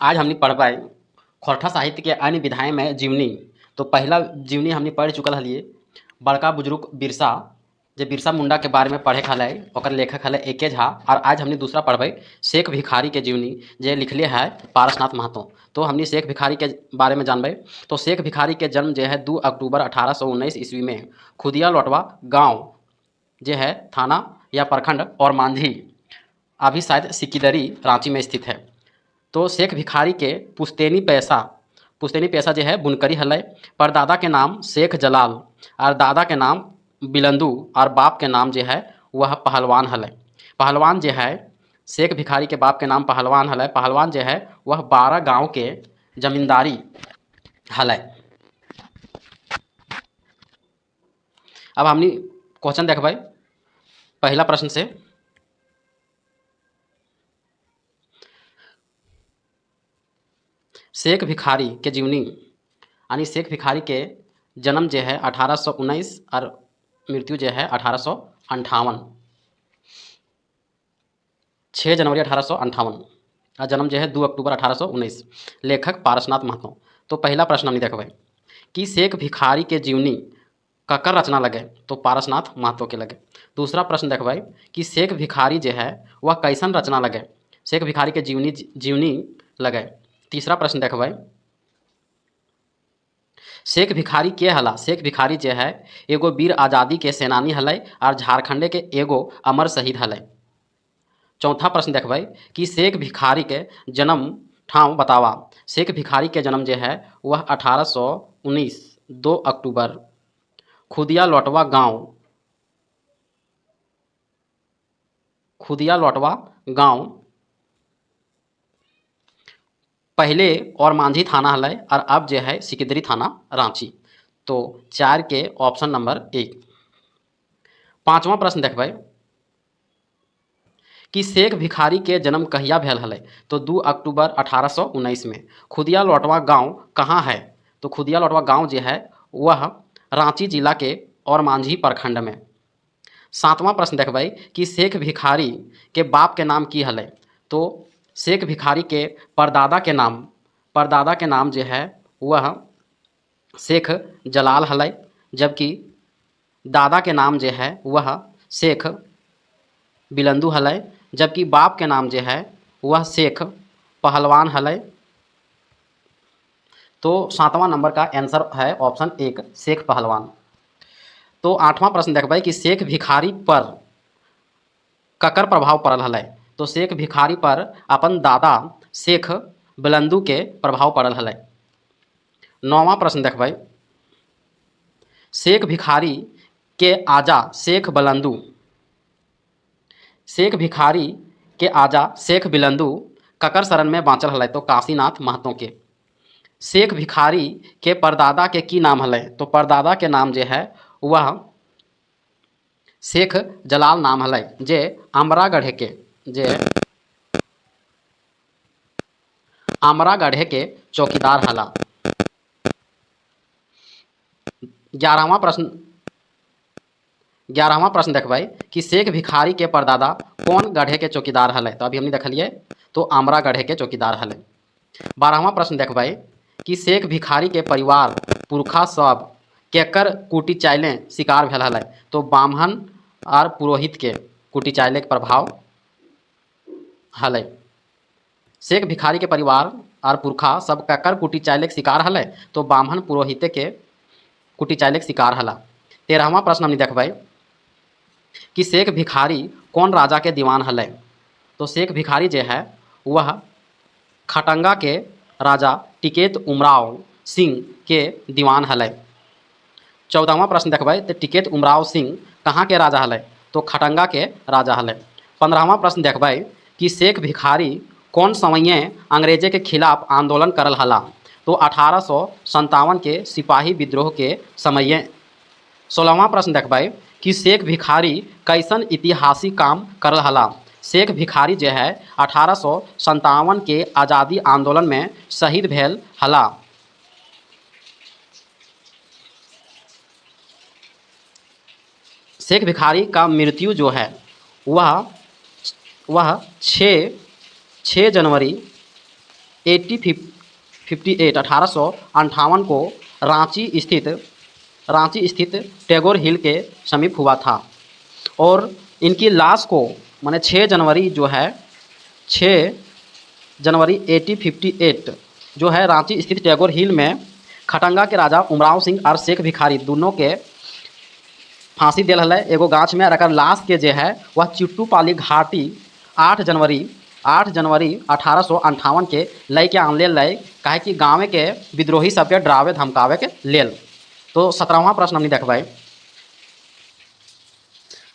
आज हमने पढ़ पाए खोरठा साहित्य के अन्य विधाएं में जीवनी। तो पहला जीवनी हमने पढ़ चुकल हलिए बड़का बुजुर्ग बिरसा, जे बिरसा मुंडा के बारे में पढ़े खाले ओकर लेखक हले एके झा। और आज हमने दूसरा पढ़बे शेख भिखारी के जीवनी, जे लिखले है पारसनाथ महतो। तो हमने शेख भिखारी के बारे में जानबे। तो शेख भिखारी के जन्म जो है 2 अक्टूबर 1819 ईस्वी में खुदिया लोटवा गाँव जे है थाना या प्रखंड और मांझी, अभी शायद सिकिदरी रांची में स्थित है। तो शेख भिखारी के पुश्तैनी पैसा जो है बुनकरी हलै। परदादा के नाम शेख जलाल और दादा के नाम बिलंदू और बाप के नाम जो है वह पहलवान हलै। पहलवान जो है शेख भिखारी के बाप के नाम पहलवान हलै। पहलवान जो है वह 12 गांव के जमींदारी हलै। अब हमने क्वेश्चन देखबै पहला प्रश्न से। शेख भिखारी के जीवनी यानी शेख भिखारी के जन्म जो है 1819 और मृत्यु जो है 1858, 6 जनवरी 1858 और जन्म जो है 2 अक्टूबर 1819। लेखक पारसनाथ महतो। तो पहला प्रश्न हमने देखबै कि शेख भिखारी के जीवनी ककर रचना लगे, तो पारसनाथ महतो के लगे। दूसरा प्रश्न देखबै कि शेख भिखारी जो है वह कैसन रचना लगे, शेख भिखारी के जीवनी लगे। तीसरा प्रश्न देखबै शेख भिखारी के हला। शेख भिखारी जो है एगो वीर आज़ादी के सेनानी हलै और झारखंड के एगो अमर शहीद हलै। चौथा प्रश्न देखबै कि शेख भिखारी के जन्म ठाव बतावा। शेख भिखारी के जन्म जो है वह 1819 2 अक्टूबर खुदिया लोटवा गांव पहले और मांझी थाना हलै और अब जो है सिकिदरी थाना रांची। तो 4 के ऑप्शन नंबर 1। पांचवा प्रश्न देखबै कि शेख भिखारी के जन्म कहिया भेल हलै, तो 2 अक्टूबर 1819 में। खुदिया लोटवा गांव कहाँ है, तो खुदिया लोटवा गांव जो है वह रांची जिला के और मांझी प्रखंड में। सातवां प्रश्न देखबै कि शेख भिखारी के बाप के नाम की हलै, तो शेख भिखारी के परदादा के नाम जो है वह शेख जलाल हलै, जबकि दादा के नाम जो है वह शेख बिलंदू हलै, जबकि बाप के नाम जो है वह शेख पहलवान हलै। तो 7वां नंबर का आंसर है ऑप्शन 1 शेख पहलवान। तो 8वां प्रश्न देखबै कि शेख भिखारी पर ककर प्रभाव पड़ल हलै, तो शेख भिखारी पर अपन दादा शेख बिलंदू के प्रभाव पड़ल हलै। 9वां प्रश्न देखबै शेख भिखारी के आजा शेख बिलंदू ककर शरण में बाँचल हलै, तो काशीनाथ महतो के। शेख भिखारी के परदादा के की नाम हलै, तो परदादा के नाम जो है वह शेख जलाल नाम हलै, जे आमरागढ़े के चौकीदार हला। 11वां प्रश्न देखबै कि शेख भिखारी के परदादा कौन गढ़े के चौकीदार हलै, तो अभी हमने देखलिए तो आमरागढ़े के चौकीदार हलै। 12वां प्रश्न देखबै कि शेख भिखारी के परिवार पुरखा सब केकर कुटी चाइले शिकार भेल हलै, तो ब्राह्मण और पुरोहित के कुटी चाइले के प्रभाव हलै। शेख भिखारी के परिवार और पुरखा सब केकर कुटी चाइले शिकार हलै, तो ब्राह्मण पुरोहित के कुटी चाइले शिकार हला। 13वां प्रश्न हमने देखबै कि शेख भिखारी कौन राजा के दीवान हलै, तो शेख भिखारी जो है वह खटंगा के राजा टिकैत उमराव सिंह के दीवान हलै। 14वां प्रश्न देखबै तो टिकैत उमराव सिंह कहाँ के राजा हलै, तो खटंगा के राजा हलै। 15वां प्रश्न देखबै कि शेख भिखारी कौन समय अंग्रेजे के खिलाफ आंदोलन करल हला, तो 1857 के सिपाही विद्रोह के समय। 16वां प्रश्न देखबै कि शेख भिखारी कैसन ऐतिहासिक काम करल हला। शेख भिखारी जो है 1857 के आज़ादी आंदोलन में शहीद भेल हला। शेख भिखारी का मृत्यु जो है वह 6 जनवरी 1858 1858 को रांची स्थित टैगोर हिल के समीप हुआ था। और इनकी लाश को माने 6 जनवरी जो है 6 जनवरी 1858 जो है रांची स्थित टैगोर हिल में खटंगा के राजा उमराव सिंह और शेख भिखारी दोनों के फांसी दिल है एगो गाछ में। और लाश के जो है वह चिट्टूपाली घाटी 8 जनवरी 1858 के लय के आनले लय काहे कि गाँव के विद्रोही सबके डरावे धमकावे के लेल। तो 17वां प्रश्न हमने देखबै।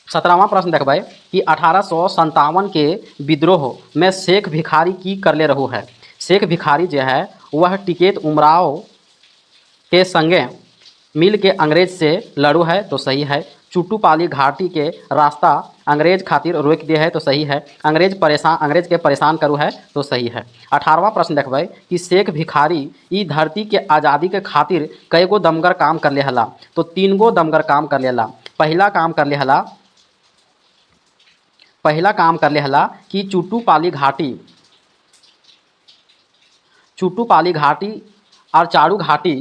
17वां प्रश्न देखबै कि 1857 के विद्रोह में शेख भिखारी की करले रहू है। शेख भिखारी जो है वह टिकैत उमराव के संगे मिल के अंग्रेज से लड़ू है, तो सही है। चुट्टूपाली घाटी के रास्ता अंग्रेज खातिर रोक दिए है, तो सही है। अंग्रेज के परेशान करू है, तो सही है। 18वां प्रश्न देखबै कि शेख भिखारी ई धरती के आज़ादी के खातिर कई गो दमगर काम कर ले हला। तो 3 गो दमगर काम कर लेला। पहला काम कर ले हला कि चुट्टूपाली घाटी और चारू घाटी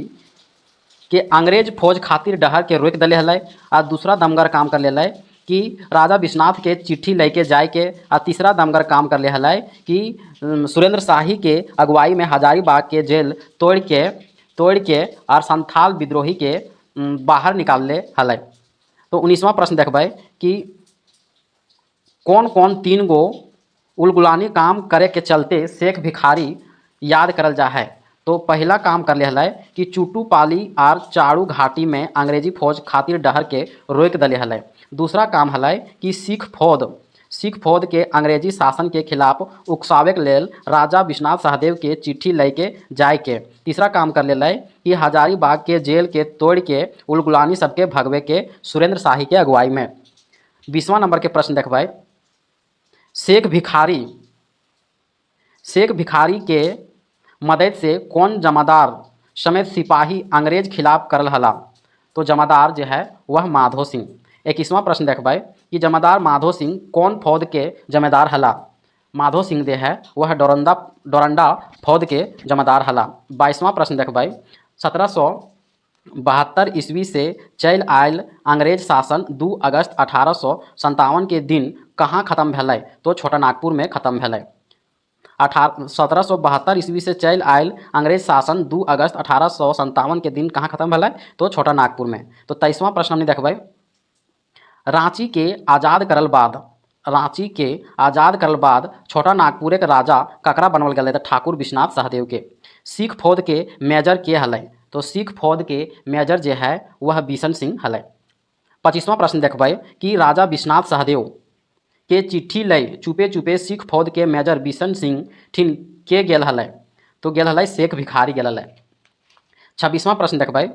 के अंग्रेज फौज खातिर डहर के रोक दिले हलै। और दूसरा दमगर काम कर ले कि राजा विश्वनाथ के चिट्ठी लेके जाए के। और तीसरा दमगर काम कर ले हलै कि सुरेंद्र शाही के अगुवाई में हजारीबाग के जेल तोड़ के और संथाल विद्रोही के बाहर निकाल ले हलै। तो 19वां प्रश्न देखबै कि कौन कौन 3 गो उलगुलानी काम करे के चलते शेख भिखारी याद करल जा है। तो पहला काम कर ले हलै कि चुट्टूपाली और चारू घाटी में अंग्रेजी फौज खातिर डहर के रोक दिले हलै। दूसरा काम हलै कि सिख फौज के अंग्रेजी शासन के खिलाफ उकसावे के लेल राजा विश्वनाथ सहदेव के चिट्ठी लेके जाए के। तीसरा काम कर ले कि हजारीबाग के जेल के तोड़ के उलगुलानी सबके भगवे के सुरेंद्र शाही के अगुवाई में। 20वां नंबर के प्रश्न देखबै। शेख भिखारी के मदद से कौन जमादार समेत सिपाही अंग्रेज खिलाफ करल हला। तो जमादार जो है वह माधो सिंह। 21वां प्रश्न देखबै कि जमादार माधो सिंह कौन फौज के जमादार हला। माधो सिंह जो है वह डोरंडा फौज के जमादार हला। 22वां प्रश्न देखबै 1772 ईस्वी से चल आयल अंग्रेज शासन 2 अगस्त 1857 के दिन कहाँ खत्म भेलै। तो छोटा नागपुर में खत्म भेलै। 1772 ईस्वी से चल आयल अंग्रेज शासन 2 अगस्त 1857 के दिन कहाँ खत्म भेलै। तो छोटा नागपुर में। तो 23वां प्रश्न हमने देखबै। रांची के आज़ाद करल बाद छोटा नागपुर के राजा ककरा बनवल गए। तो ठाकुर विश्वनाथ सहदेव के। सिख फौज के मेजर के हलै। तो सिख फौज के मेजर जो है वह बिशन सिंह हलै। 25वां प्रश्न देखबै कि राजा विश्वनाथ सहदेव के चिट्ठी लय चुपे चुपे सिख फौज के मेजर बिशन सिंह ठिन के गेल हलै। तो गेल हलै शेख भिखारी गेल हलै। 26वां प्रश्न देखबै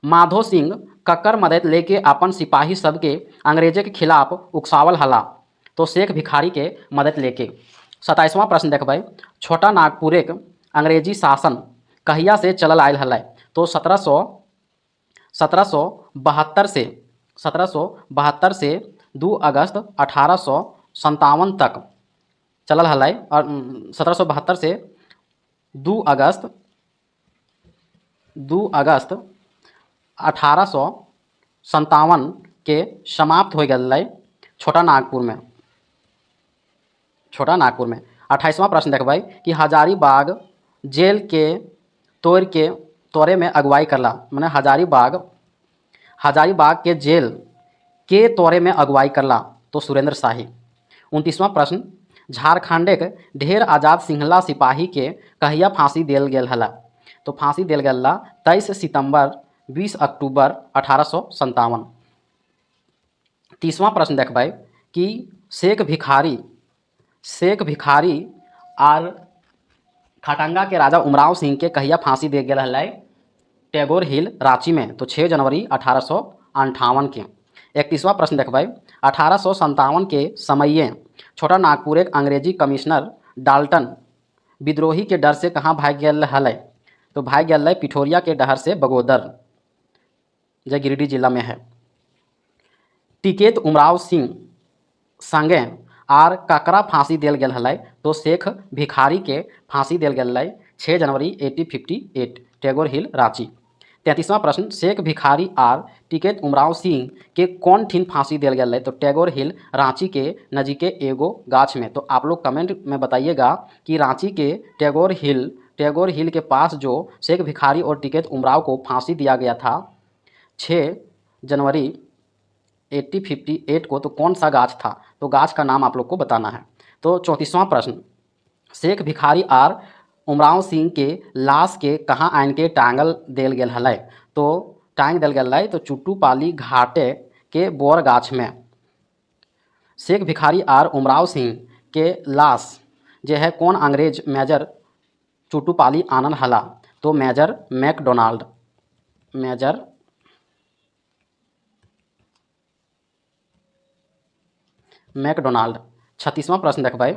माधो सिंह ककर मदद लेके अपन सिपाही सबके अंग्रेजे के खिलाफ उकसावल हला। तो शेख भिखारी के मदद लेके। 27वां प्रश्न देखबै छोटा नागपुर एक अंग्रेजी शासन कहिया से चलल आयल हलै। तो 1772 से 2 अगस्त 1857 तक चलल हलै। और 1772 से 2 अगस्त 1857 के समाप्त हो गए छोटा नागपुर में। 28वां प्रश्न देखबै कि हजारीबाग जेल के तोड़े में अगुवाई करला। माने हजारीबाग के जेल के तोड़े में अगुवाई करला। तो सुरेंद्र शाही। 29वां प्रश्न झारखंड के ढेर आज़ाद सिंहला सिपाही के कहिया फांसी दिल गेल हला। तो फांसी दिल गेल 23 सितंबर 20 अक्टूबर 1857। 30वां प्रश्न देखबै कि शेख भिखारी और खटंगा के राजा उमराव सिंह के कहिया फांसी दे गेल हलै। टैगोर हिल रांची में। तो 6 जनवरी 1858 के। 31वां प्रश्न देखबै 1857 के समय छोटा नागपुर एक अंग्रेजी कमिश्नर डाल्टन विद्रोही के डर से कहाँ भाग गेल हलै। तो भाग गेल पिठोरिया के डहर से बगोदर जो गिरिडीह जिला में है। टिकैत उमराव सिंह संगे आर ककरा फांसी देल गेल हलै तो शेख भिखारी के फांसी देल गेल हलै 6 जनवरी 1858 टैगोर हिल रांची। 33वां प्रश्न शेख भिखारी आर टिकैत उमराव सिंह के कौन ठिन फांसी देल गेल तो टैगोर हिल रांची के नज़दीके एगो गाछ में। तो आप लोग कमेंट में बताइएगा कि रांची के टैगोर हिल के पास जो शेख भिखारी और टिकैत उमराव को फांसी दिया गया था 6 जनवरी 1858 को, तो कौन सा गाछ था, तो गाछ का नाम आप लोग को बताना है। तो 34वां प्रश्न शेख भिखारी आर उमराव सिंह के लाश के कहाँ आन के टांगल देल गेल हलै तो टांग देल गेल हलै तो चुट्टूपाली घाटे के बोर गाछ में। शेख भिखारी आर उमराव सिंह के लाश जे है कौन अंग्रेज मेजर चुट्टूपाली आनन हला तो मेजर मैकडोनाल्ड। 36वां प्रश्न देखबै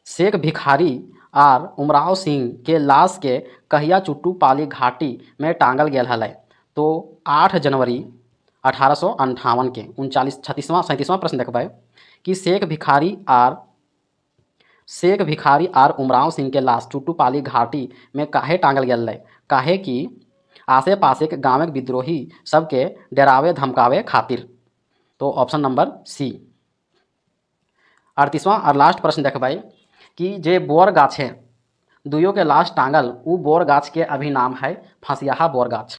शेख भिखारी आर उमराव सिंह के लाश के कहिया चुट्टूपाली घाटी में टांगल गेल हलै तो 8 जनवरी 1858 के। 37वां प्रश्न देखबै कि शेख भिखारी आर उमराव सिंह के लाश चुट्टूपाली घाटी में काहे टांगल गेल हलै, काहे कि आसे पासे के गाँव विद्रोही सबके डरावे धमकावे खातिर। तो ऑप्शन नंबर सी। 38वां और लास्ट प्रश्न देखबै कि जे बोर गाछ है दुइयों के लाश टांगल उ बोर गाछ के अभी नाम है फसियाहा बोर गाछ।